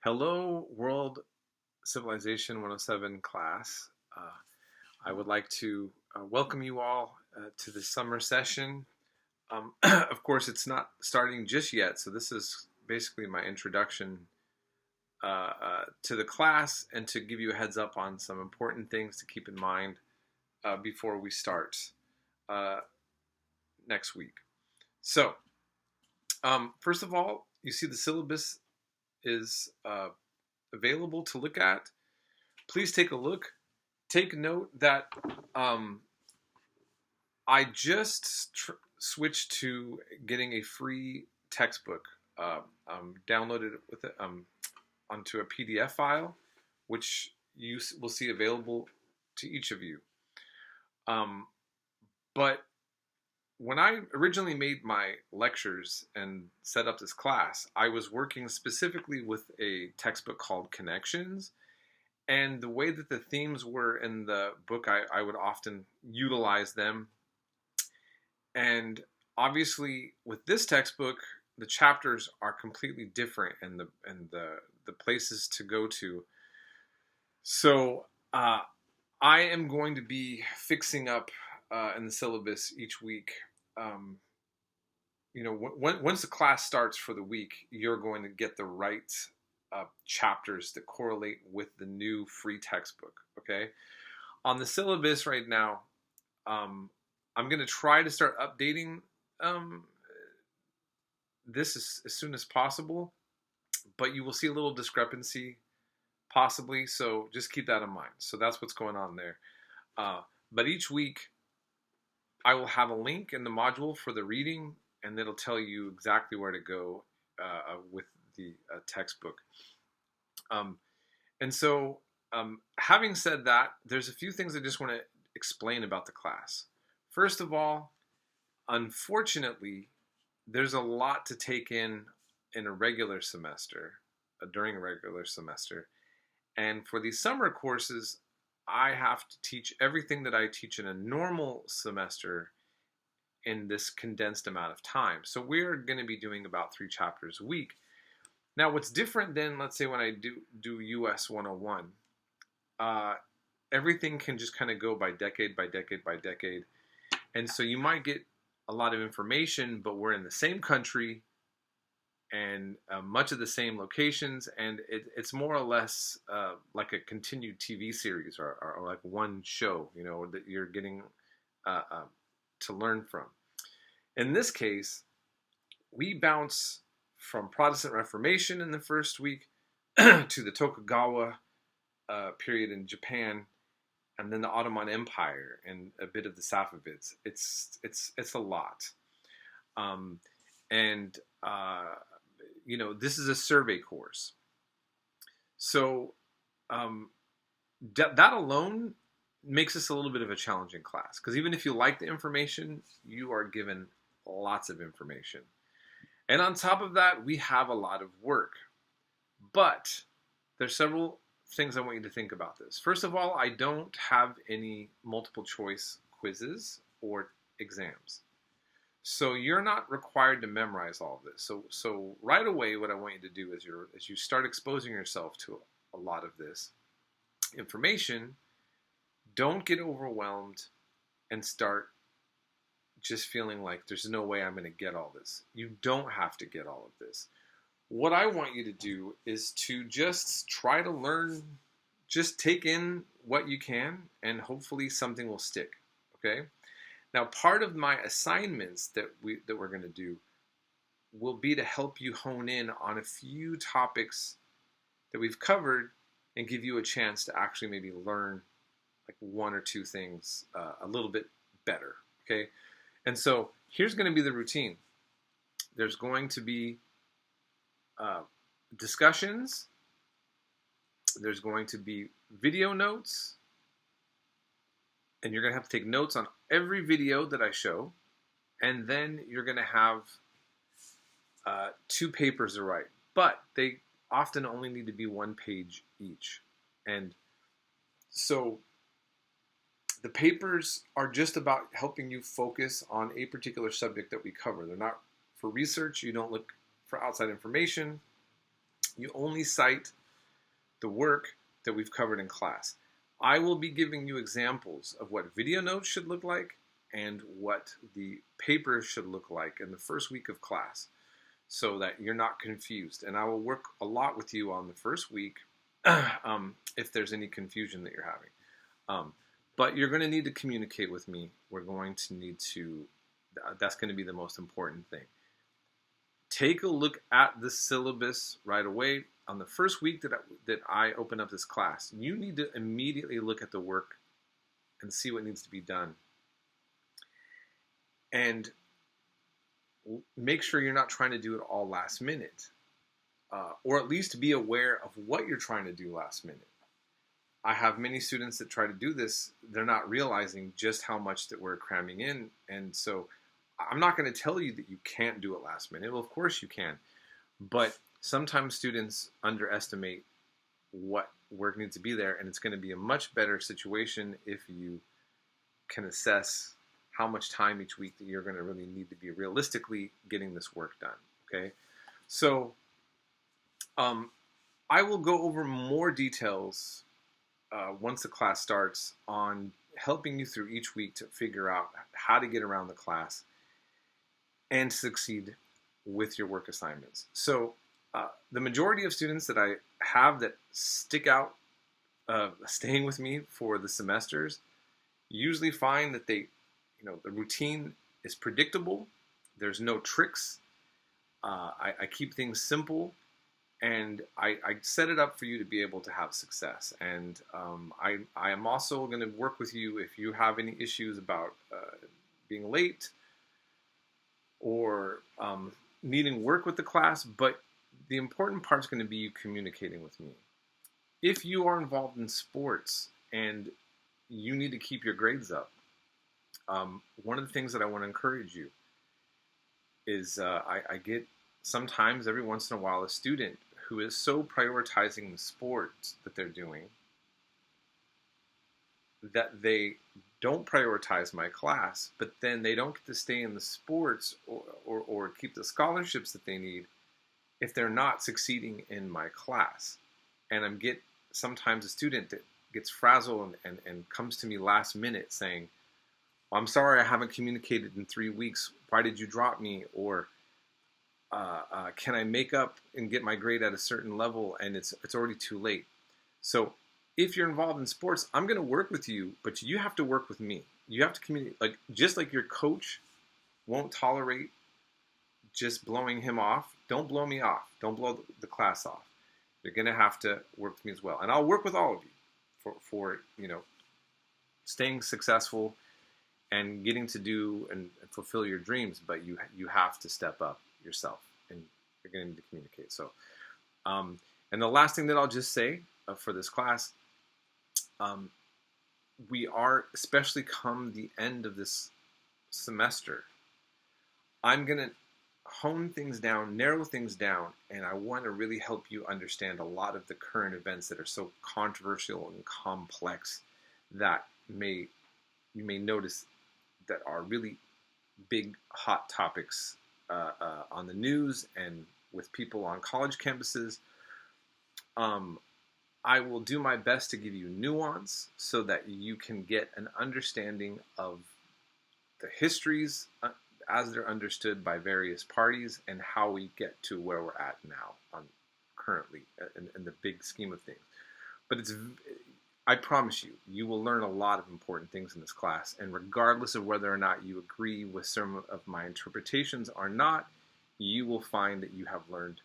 Hello, World Civilization 107 class. I would like to welcome you all to the summer session. Of course, it's not starting just yet, so this is basically my introduction to the class and to give you a heads up on some important things to keep in mind before we start next week. So, first of all, you see the syllabus is available to look at. Please take a look. Take note that I just switched to getting a free textbook downloaded with it, onto a PDF file, which you will see available to each of you. But when I originally made my lectures and set up this class, I was working specifically with a textbook called Connections. And the way that the themes were in the book, I would often utilize them. And obviously, with this textbook, the chapters are completely different and the places to go to. So I am going to be fixing up in the syllabus each week. Once the class starts for the week, you're going to get the right chapters that correlate with the new free textbook. Okay, on the syllabus right now, I'm going to try to start updating this as soon as possible, but you will see a little discrepancy possibly, so just keep that in mind. So that's what's going on there. But each week I will have a link in the module for the reading, and it'll tell you exactly where to go with the textbook. Having said that, there's a few things I just want to explain about the class. First of all, unfortunately, there's a lot to take in a regular semester, during a regular semester. And for these summer courses, I have to teach everything that I teach in a normal semester in this condensed amount of time. So we're going to be doing about 3 chapters a week. Now, what's different than, let's say, when I do US 101, everything can just kind of go by decade by decade by decade. And so you might get a lot of information, but we're in the same country and much of the same locations, and it's more or less like a continued TV series or like one show, that you're getting to learn from. In this case, we bounce from Protestant Reformation in the first week to the Tokugawa period in Japan, and then the Ottoman Empire and a bit of the Safavids. It's a lot, this is a survey course. So that alone makes this a little bit of a challenging class, because even if you like the information, you are given lots of information. And on top of that, we have a lot of work. But there's several things I want you to think about this. First of all, I don't have any multiple choice quizzes or exams. So you're not required to memorize all of this. So right away, what I want you to do is as you start exposing yourself to a lot of this information, don't get overwhelmed and start just feeling like there's no way I'm going to get all this. You don't have to get all of this. What I want you to do is to just try to learn, just take in what you can, and hopefully something will stick. Okay? Now, part of my assignments that we're going to do will be to help you hone in on a few topics that we've covered and give you a chance to actually maybe learn like 1 or 2 things a little bit better. Okay? And so here's going to be the routine. There's going to be discussions. There's going to be video notes. And you're going to have to take notes on every video that I show. And then you're going to have 2 papers to write. But they often only need to be 1 page each. And so the papers are just about helping you focus on a particular subject that we cover. They're not for research. You don't look for outside information. You only cite the work that we've covered in class. I will be giving you examples of what video notes should look like and what the papers should look like in the first week of class so that you're not confused. And I will work a lot with you on the first week if there's any confusion that you're having. But you're going to need to communicate with me. We're going to need to, that's going to be the most important thing. Take a look at the syllabus right away. On the first week that I open up this class, you need to immediately look at the work and see what needs to be done. And make sure you're not trying to do it all last minute, or at least be aware of what you're trying to do last minute. I have many students that try to do this. They're not realizing just how much that we're cramming in. And so I'm not going to tell you that you can't do it last minute. Well, of course you can. But sometimes students underestimate what work needs to be there, and it's going to be a much better situation if you can assess how much time each week that you're going to really need to be realistically getting this work done, okay? So I will go over more details once the class starts on helping you through each week to figure out how to get around the class and succeed with your work assignments. So the majority of students that I have that stick out staying with me for the semesters usually find that they, the routine is predictable. There's no tricks. I keep things simple, and I set it up for you to be able to have success. And I am also going to work with you if you have any issues about being late or needing work with the class, but the important part is going to be you communicating with me. If you are involved in sports and you need to keep your grades up, one of the things that I want to encourage you is I get sometimes every once in a while a student who is so prioritizing the sports that they're doing that they don't prioritize my class, but then they don't get to stay in the sports or keep the scholarships that they need if they're not succeeding in my class. And I'm sometimes a student that gets frazzled and comes to me last minute saying, well, I'm sorry I haven't communicated in 3 weeks. Why did you drop me? Or can I make up and get my grade at a certain level and it's already too late? So if you're involved in sports, I'm going to work with you, but you have to work with me. You have to communicate, just like your coach won't tolerate just blowing him off. Don't blow me off. Don't blow the class off. You're going to have to work with me as well. And I'll work with all of you for staying successful and getting to do and fulfill your dreams, but you have to step up yourself and you're going to need to communicate. So, and the last thing that I'll just say for this class, we are, especially come the end of this semester, I'm going to hone things down, narrow things down, and I want to really help you understand a lot of the current events that are so controversial and complex that you may notice that are really big, hot topics on the news and with people on college campuses. I will do my best to give you nuance so that you can get an understanding of the histories as they're understood by various parties and how we get to where we're at now currently in the big scheme of things. But I promise you, you will learn a lot of important things in this class, and regardless of whether or not you agree with some of my interpretations or not, you will find that you have learned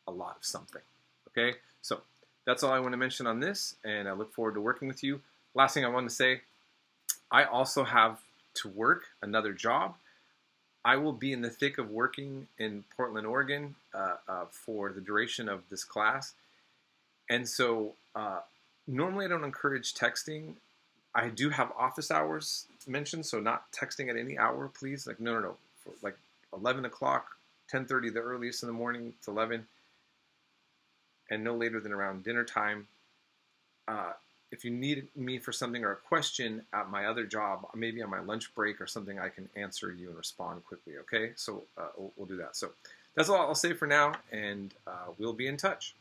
a lot of something. Okay? So that's all I want to mention on this, and I look forward to working with you. Last thing I want to say, I also have to work another job. I will be in the thick of working in Portland, Oregon for the duration of this class. And so normally I don't encourage texting. I do have office hours mentioned, so not texting at any hour, please. Like, no. For like 11 o'clock, 10:30, the earliest in the morning, it's 11. And no later than around dinner time. If you need me for something or a question at my other job, maybe on my lunch break or something, I can answer you and respond quickly, okay? So we'll do that. So that's all I'll say for now, and we'll be in touch.